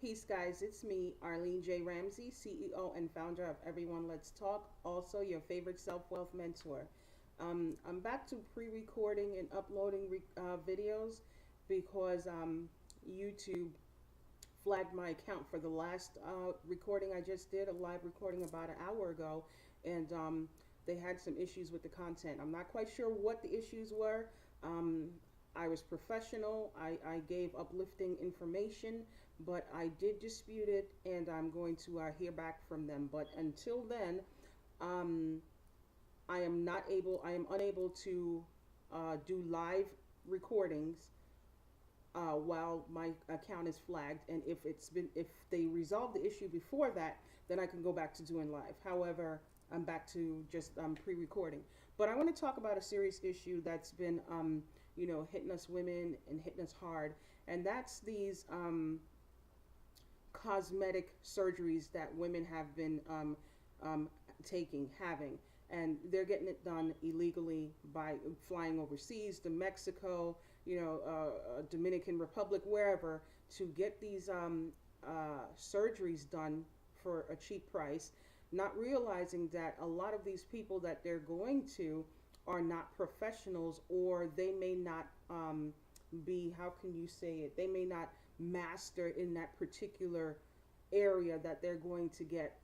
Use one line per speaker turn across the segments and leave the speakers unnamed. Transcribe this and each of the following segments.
Peace, guys. It's me, Arlene J. Ramsey, CEO and founder of Everyone Let's Talk, also your favorite self wealth mentor. I'm back to pre recording and uploading videos because YouTube flagged my account for the last recording I just did, a live recording about an hour ago, and they had some issues with the content. I'm not quite sure what the issues were. Um, I was professional. I gave uplifting information, but I did dispute it, and I'm going to hear back from them. But until then, um, I am unable to do live recordings while my account is flagged. And if they resolve the issue before that, then I can go back to doing live. However, I'm back to just pre-recording. But I want to talk about a serious issue that's been, hitting us women and hitting us hard, and that's these cosmetic surgeries that women have been having, and they're getting it done illegally by flying overseas to Mexico, Dominican Republic, wherever, to get these surgeries done for a cheap price, not realizing that a lot of these people that they're going to are not professionals, or they may not be, how can you say it, they may not master in that particular area that they're going to get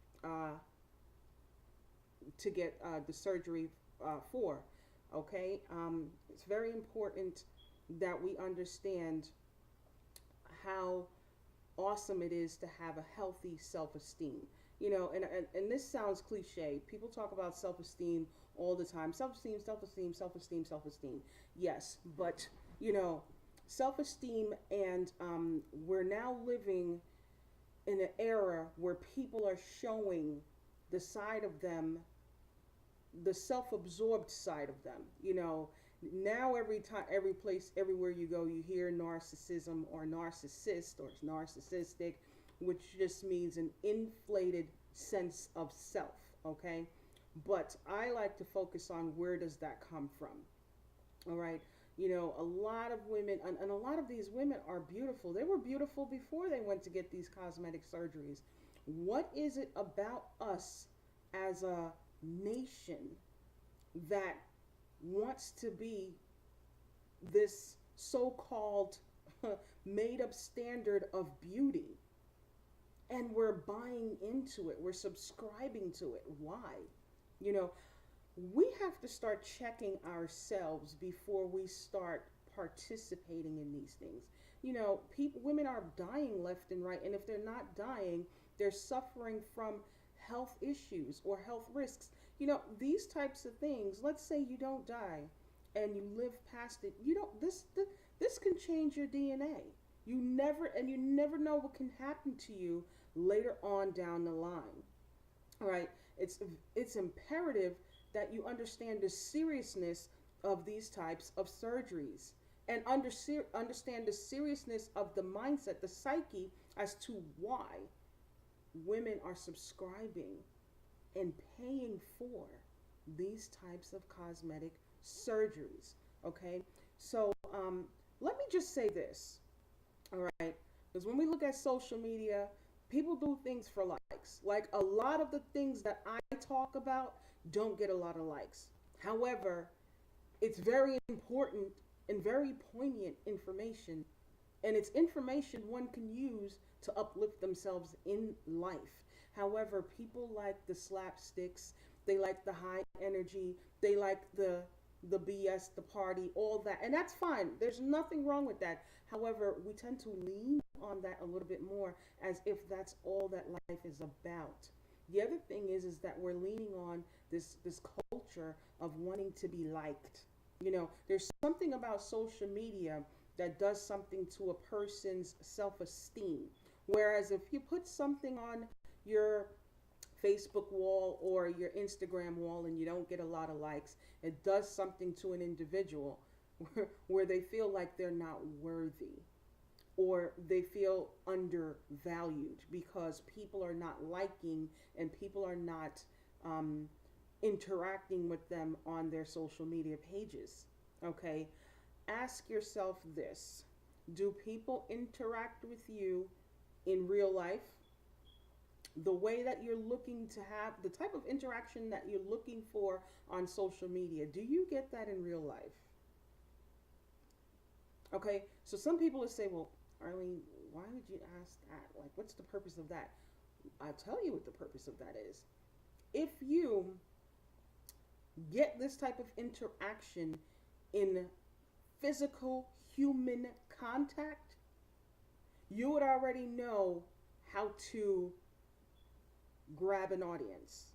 the surgery for. Okay, it's very important that we understand how awesome it is to have a healthy self-esteem. And this sounds cliche. People talk about self-esteem all the time. Self-esteem, self-esteem, self-esteem, self-esteem. Yes, but self-esteem, and we're now living in an era where people are showing the side of them, the self-absorbed side of them. Now every time, every place, everywhere you go, you hear narcissism or narcissist or narcissistic, which just means an inflated sense of self. Okay, but I like to focus on where does that come from. All right. A lot of women, and a lot of these women are beautiful. They were beautiful before they went to get these cosmetic surgeries. What is it about us as a nation that wants to be this so-called made up standard of beauty, and we're buying into it, we're subscribing to it? Why? We have to start checking ourselves before we start participating in these things. Women are dying left and right, and if they're not dying, they're suffering from health issues or health risks. These types of things. Let's say you don't die and you live past it. This can change your DNA. You never know what can happen to you later on down the line. All right, it's imperative that you understand the seriousness of these types of surgeries, and understand the seriousness of the mindset, the psyche, as to why women are subscribing and paying for these types of cosmetic surgeries. Okay, so let me just say this. All right, because when we look at social media, people do things for likes. Like, a lot of the things that I talk about don't get a lot of likes. However, it's very important and very poignant information, and it's information one can use to uplift themselves in life. However, people like the slapsticks, they like the high energy, they like the BS, the party, all that, and that's fine. There's nothing wrong with that. However, we tend to lean on that a little bit more, as if that's all that life is about. The other thing is that we're leaning on this culture of wanting to be liked. There's something about social media that does something to a person's self-esteem. Whereas if you put something on your Facebook wall or your Instagram wall and you don't get a lot of likes, it does something to an individual where they feel like they're not worthy, or they feel undervalued because people are not liking and people are not interacting with them on their social media pages. Okay, ask yourself this: do people interact with you in real life, the way that you're looking to have, the type of interaction that you're looking for on social media, do you get that in real life? Okay, so some people will say, well, Arlene, why would you ask that? Like, what's the purpose of that? I'll tell you what the purpose of that is. If you get this type of interaction in physical human contact, you would already know how to grab an audience.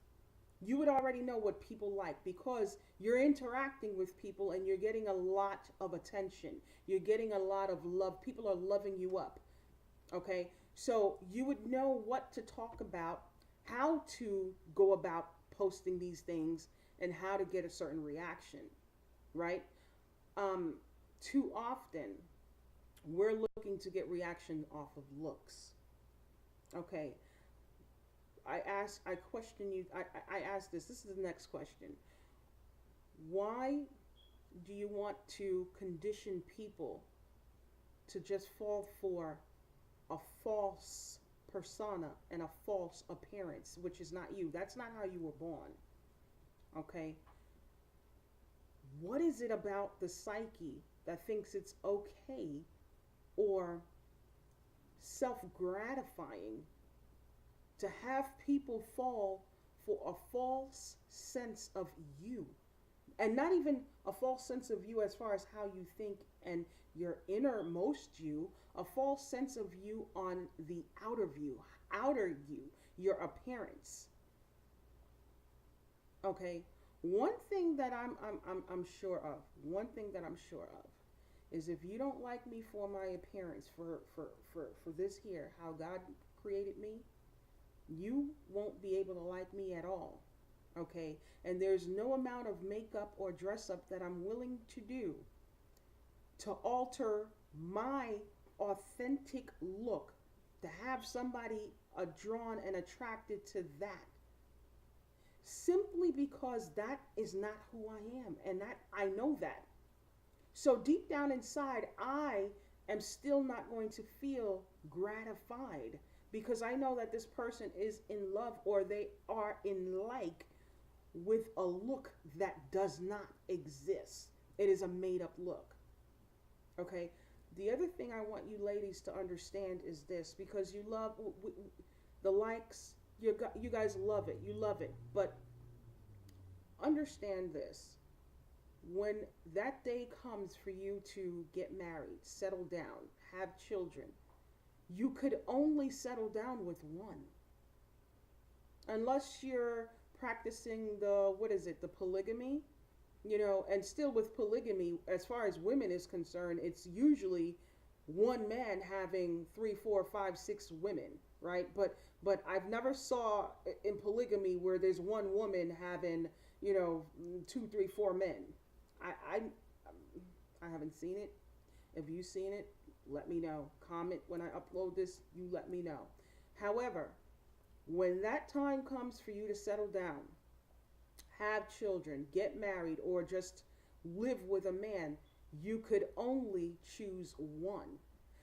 You would already know what people like because you're interacting with people and you're getting a lot of attention. You're getting a lot of love. People are loving you up. Okay? So you would know what to talk about, how to go about posting these things, and how to get a certain reaction, right? Too often, we're looking to get reaction off of looks. Okay, I question you. I ask this. This is the next question. Why do you want to condition people to just fall for a false persona and a false appearance, which is not you? That's not how you were born. Okay? What is it about the psyche that thinks it's okay or self gratifying to have people fall for a false sense of you? And not even a false sense of you as far as how you think and your innermost you, a false sense of you on the outer you, your appearance. Okay? One thing that I'm sure of, one thing that I'm sure of is if you don't like me for my appearance, for this here, how God created me, you won't be able to like me at all. Okay? And there's no amount of makeup or dress up that I'm willing to do to alter my authentic look, to have somebody drawn and attracted to that, simply because that is not who I am, and that I know that. So deep down inside, I am still not going to feel gratified because I know that this person is in love or they are in like with a look that does not exist. It is a made up look. Okay? The other thing I want you ladies to understand is this, because you love the likes, you guys love it. You love it. But understand this. When that day comes for you to get married, settle down, have children, you could only settle down with one. Unless you're practicing the polygamy, and still with polygamy, as far as women is concerned, it's usually one man having 3, 4, 5, 6 women, right? But I've never saw in polygamy where there's one woman having, 2, 3, 4 men. I haven't seen it. If you've seen it, let me know. Comment when I upload this, you let me know. However, when that time comes for you to settle down, have children, get married, or just live with a man, you could only choose one.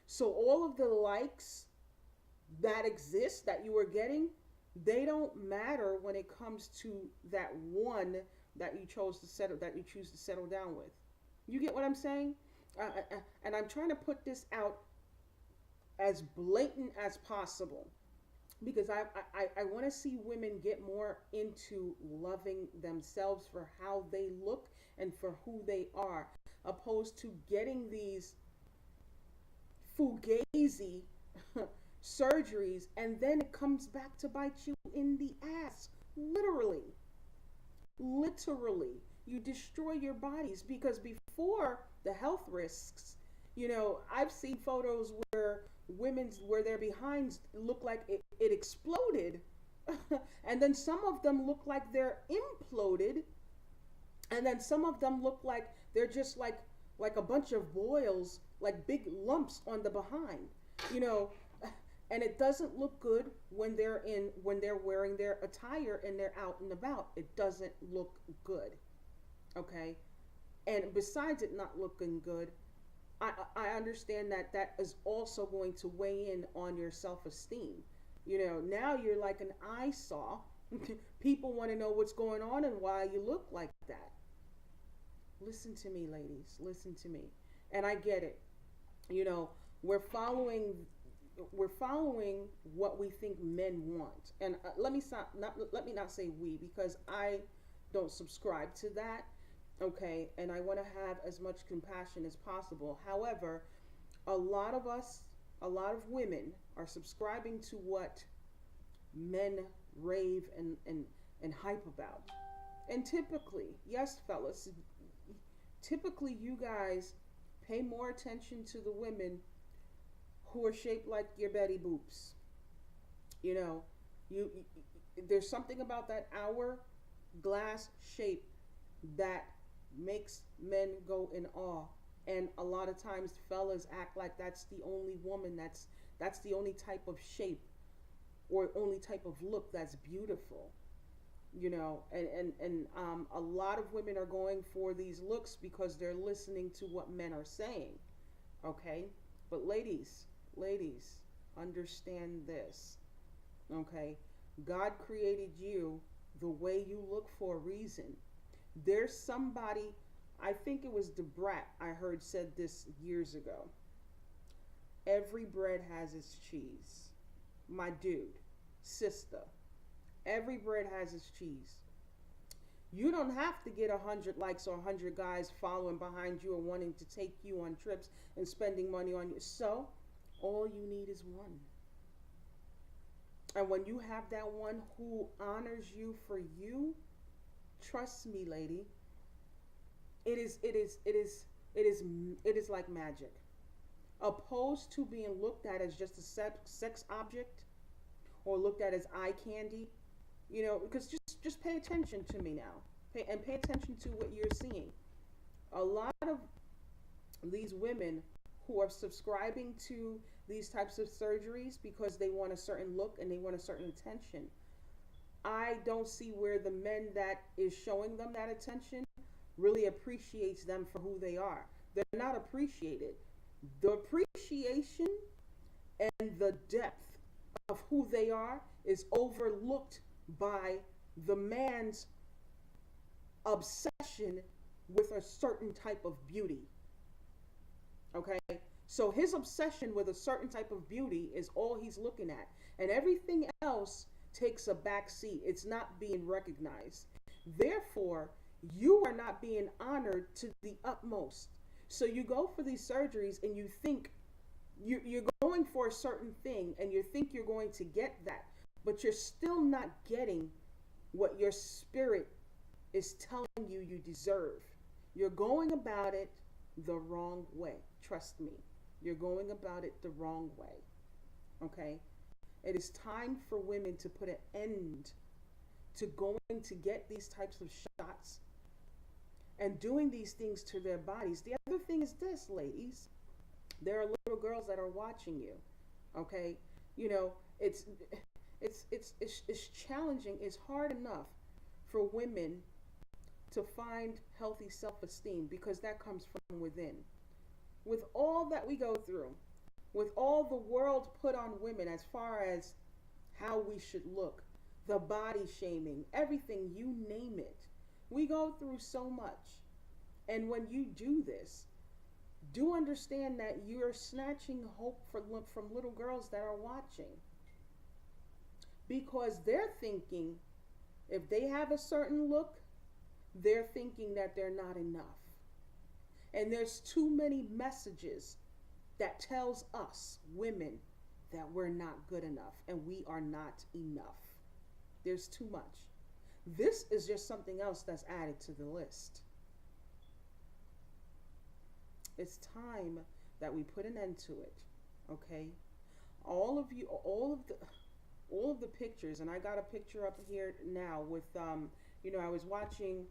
So all of the likes that exist that you are getting, they don't matter when it comes to that one that you choose to settle down with. You get what I'm saying? And I'm trying to put this out as blatant as possible, because I want to see women get more into loving themselves for how they look and for who they are, opposed to getting these Fugazi surgeries and then it comes back to bite you in the ass. Literally. You destroy your bodies, because before the health risks, I've seen photos where where their behinds look like it exploded and then some of them look like they're imploded, and then some of them look like they're just like a bunch of boils, like big lumps on the behind, and it doesn't look good when they're wearing their attire and they're out and about. It doesn't look good. Okay? And besides it not looking good, I understand that that is also going to weigh in on your self-esteem. Now you're like an eyesore. People want to know what's going on and why you look like that. Listen to me, ladies. Listen to me. And I get it. You know, we're following we're following what we think men want. And let me not say we, because I don't subscribe to that. Okay, and I want to have as much compassion as possible. However, a lot of us, a lot of women are subscribing to what men rave and hype about. And typically, yes, fellas, typically you guys pay more attention to the women who are shaped like your Betty Boops. You know, there's something about that hourglass shape that makes men go in awe. And a lot of times fellas act like that's the only woman, that's the only type of shape or only type of look that's beautiful. And a lot of women are going for these looks because they're listening to what men are saying. Okay? But ladies, understand this. Okay? God created you the way you look for a reason. There's somebody, I think it was Debrat, I heard said this years ago. Every bread has its cheese. My dude, sister, every bread has its cheese. You don't have to get 100 likes or 100 guys following behind you or wanting to take you on trips and spending money on you. So, all you need is one. And when you have that one who honors you for you, trust me, lady, it is like magic. Opposed to being looked at as just a sex object or looked at as eye candy, because just pay attention to me now. Pay attention to what you're seeing. A lot of these women who are subscribing to these types of surgeries because they want a certain look and they want a certain attention, I don't see where the men that is showing them that attention really appreciates them for who they are. They're not appreciated. The appreciation and the depth of who they are is overlooked by the man's obsession with a certain type of beauty. Okay? So his obsession with a certain type of beauty is all he's looking at. And everything else takes a back seat. It's not being recognized. Therefore, you are not being honored to the utmost. So you go for these surgeries and you think you're going for a certain thing and you think you're going to get that, but you're still not getting what your spirit is telling you deserve. You're going about it the wrong way. Trust me. You're going about it the wrong way. Okay? It is time for women to put an end to going to get these types of shots and doing these things to their bodies. The other thing is this, ladies. There are little girls that are watching you. Okay? It's challenging. It's hard enough for women to find healthy self-esteem because that comes from within. With all that we go through, with all the world put on women as far as how we should look, the body shaming, everything, you name it. We go through so much. And when you do this, do understand that you're snatching hope from little girls that are watching. Because they're thinking, if they have a certain look, they're thinking that they're not enough. And there's too many messages that tells us, women, that we're not good enough and we are not enough. There's too much. This is just something else that's added to the list. It's time that we put an end to it. Okay? All of the pictures, and I got a picture up here now with I was watching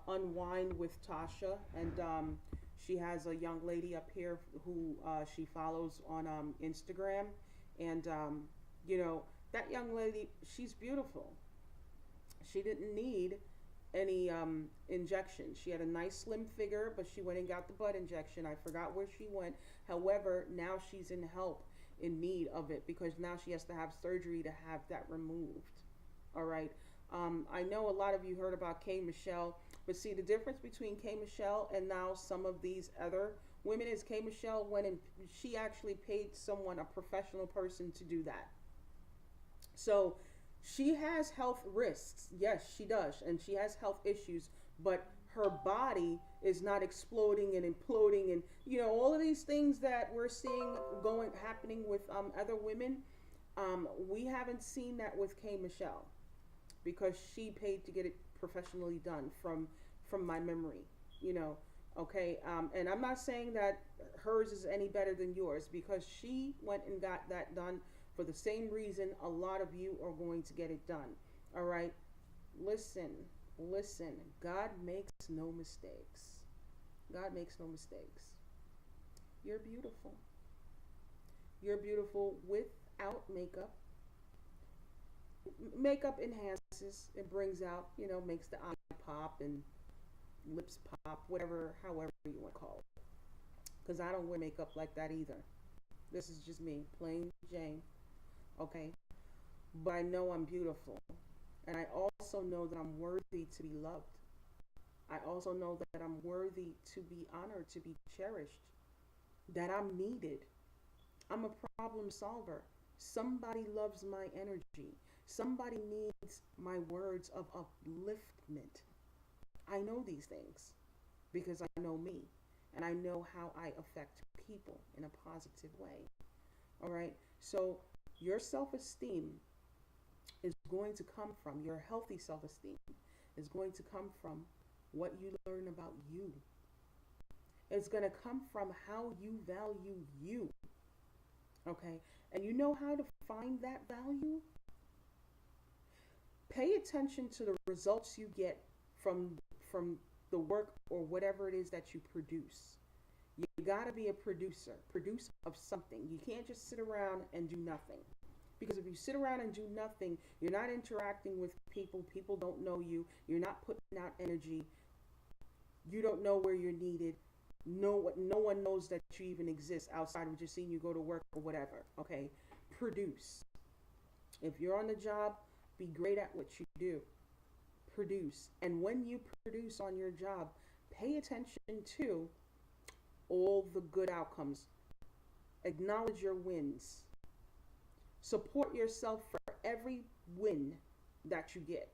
Unwind with Tasha, and she has a young lady up here who she follows on Instagram, and that young lady, she's beautiful. She didn't need any injection. She had a nice slim figure, but she went and got the butt injection. I forgot where she went. However, now she's in need of it, because now she has to have surgery to have that removed. All right. I know a lot of you heard about K Michelle, but see, the difference between K Michelle and now some of these other women is K Michelle went and she actually paid someone, a professional person, to do that. So she has health risks. Yes, she does. And she has health issues, but her body is not exploding and imploding, and all of these things that we're seeing going happening with other women. We haven't seen that with K Michelle, because she paid to get it professionally done from my memory. you know okay. And I'm not saying that hers is any better than yours, because she went and got that done for the same reason a lot of you are going to get it done. All right. Listen, listen. God makes no mistakes. God makes no mistakes. You're beautiful. You're beautiful without makeup. Makeup enhances, it brings out, makes the eye pop and lips pop, whatever, however you want to call it. Because I don't wear makeup like that either. This is just me, plain Jane. Okay? But I know I'm beautiful. And I also know that I'm worthy to be loved. I also know that I'm worthy to be honored, to be cherished, that I'm needed. I'm a problem solver. Somebody loves my energy. Somebody needs my words of upliftment. I know these things because I know me, and I know how I affect people in a positive way. All right. So your self-esteem is going to come from, your healthy self-esteem is going to come from what you learn about you. It's going to come from how you value you. Okay. And you know how to find that value? Pay attention to the results you get from the work or whatever it is that you produce. You got to be a producer of something. You can't just sit around and do nothing. Because if you sit around and do nothing, you're not interacting with people. People don't know you. You're not putting out energy. You don't know where you're needed. No one knows that you even exist outside of just seeing you go to work or whatever. Okay? Produce. If you're on the job, be great at what you do. Produce. And when you produce on your job, pay attention to all the good outcomes. Acknowledge your wins. Support yourself for every win that you get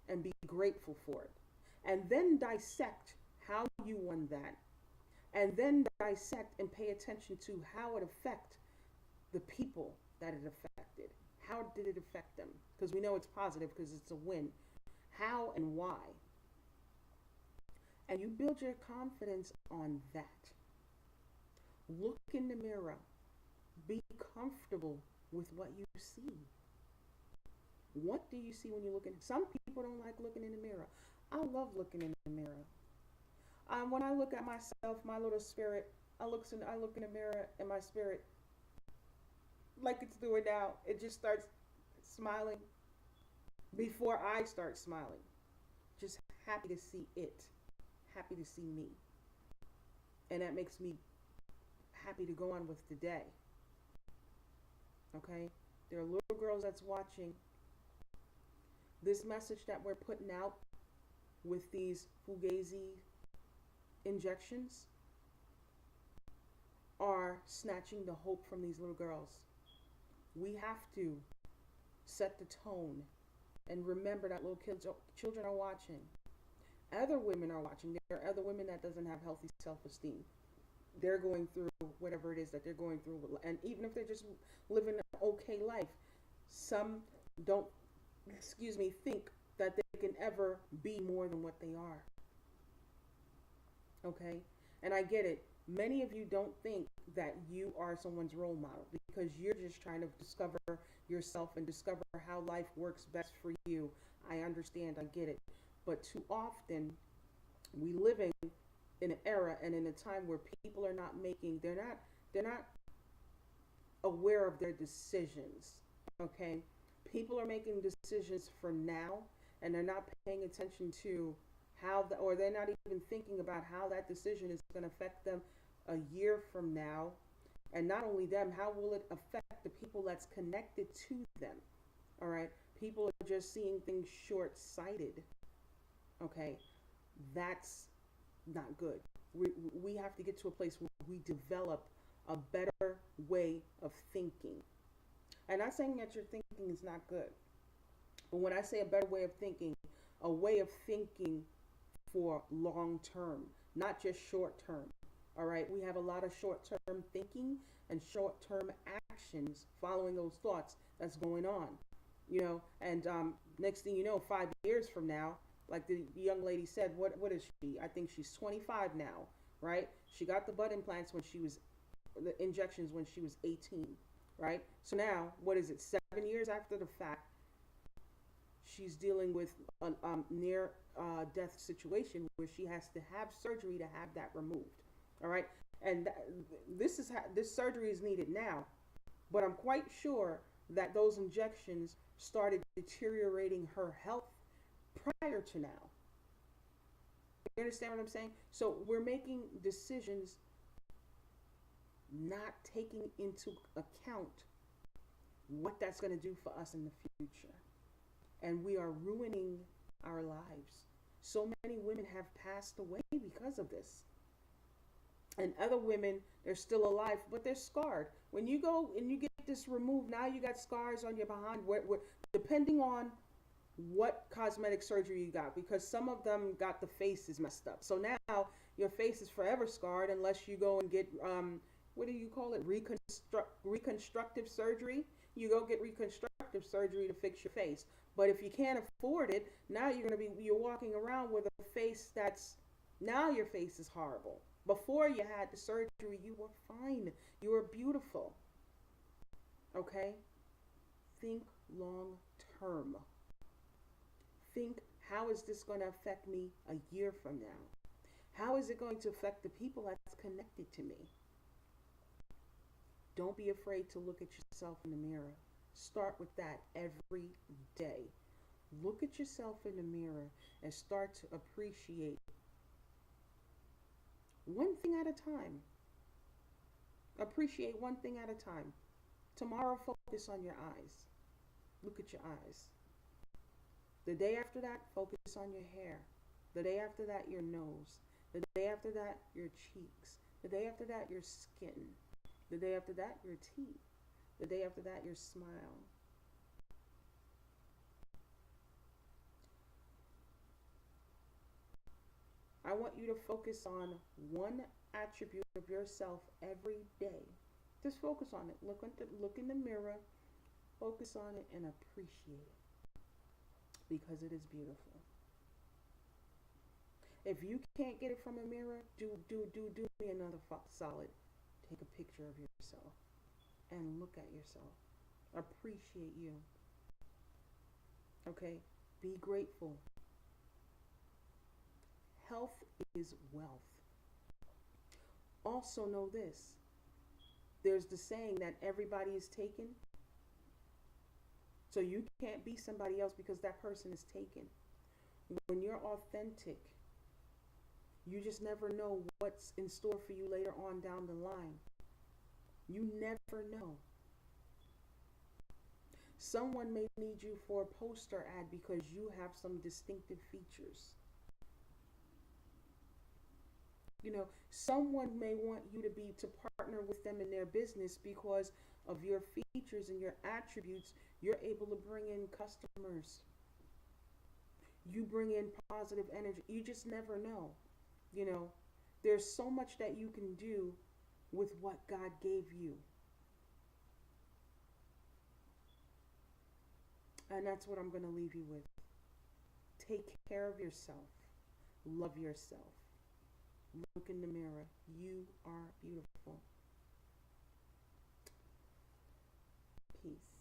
and be grateful for it. And then dissect how you won that. And then dissect and pay attention to how it affected the people that it affected. How did it affect them? Because we know it's positive because it's a win. How and why? And you build your confidence on that. Look in the mirror. Be comfortable with what you see. What do you see when you look in? Some people don't like looking in the mirror. I love looking in the mirror. When I look at myself, my little spirit, I look in the mirror and my spirit, like it's doing now, it just starts smiling before I start smiling. Just happy to see it. Happy to see me. And that makes me happy to go on with the day. Okay? There are little girls that's watching. This message that we're putting out with these Fugazi injections are snatching the hope from these little girls. We have to set the tone and remember that little children are watching. Other women are watching. There are other women that doesn't have healthy self-esteem. They're going through whatever it is that they're going through. And even if they're just living an okay life, some don't, think that they can ever be more than what they are. Okay? And I get it. Many of you don't think that you are someone's role model because you're just trying to discover yourself and discover how life works best for you. I understand. I get it. But too often, we live in an era and in a time where people are not making, they're not aware of their decisions. Okay? People are making decisions for now and they're not paying attention to how the, or they're not even thinking about how that decision is going to affect them a year from now. And not only them, how will it affect the people that's connected to them? All right. People are just seeing things short sighted. Okay. That's not good. We have to get to a place where we develop a better way of thinking. And not saying that your thinking is not good, but when I say a better way of thinking, a way of thinking for long term, not just short term. All right, we have a lot of short term thinking and short term actions following those thoughts that's going on, and next thing you know, 5 years from now, like the young lady said, what is she? I think she's 25 now, right? She got the butt implants when she was, the injections when she was 18, right? So now, what is it, 7 years after the fact, she's dealing with a near death situation where she has to have surgery to have that removed. All right, and this surgery is needed now, but I'm quite sure that those injections started deteriorating her health prior to now. You understand what I'm saying? So we're making decisions not taking into account what that's going to do for us in the future. And we are ruining our lives. So many women have passed away because of this. And other women, they're still alive, but they're scarred. When you go and you get this removed, now you got scars on your behind, depending on what cosmetic surgery you got, because some of them got the faces messed up. So now your face is forever scarred unless you go and get, what do you call it? Reconstructive surgery. You go get reconstructive surgery to fix your face. But if you can't afford it, now you're walking around with a face now your face is horrible. Before you had the surgery, you were fine. You were beautiful. Okay? Think long term. Think, how is this going to affect me a year from now? How is it going to affect the people that's connected to me? Don't be afraid to look at yourself in the mirror. Start with that every day. Look at yourself in the mirror and start to appreciate one thing at a time. Appreciate one thing at a time. Tomorrow, focus on your eyes. Look at your eyes. The day after that, focus on your hair. The day after that, your nose. The day after that, your cheeks. The day after that, your skin. The day after that, your teeth. The day after that, your smile. I want you to focus on one attribute of yourself every day. Just focus on it. Look in the mirror, focus on it, and appreciate it because it is beautiful. If you can't get it from a mirror, do me another solid. Take a picture of yourself and look at yourself. Appreciate you. Okay? Be grateful. Health is wealth. Also know this. There's the saying that everybody is taken. So you can't be somebody else because that person is taken. When you're authentic, you just never know what's in store for you later on down the line. You never know. Someone may need you for a poster ad because you have some distinctive features. Someone may want you to partner with them in their business because of your features and your attributes. You're able to bring in customers. You bring in positive energy. You just never know. There's so much that you can do with what God gave you. And that's what I'm going to leave you with. Take care of yourself. Love yourself. Look in the mirror. You are beautiful. Peace.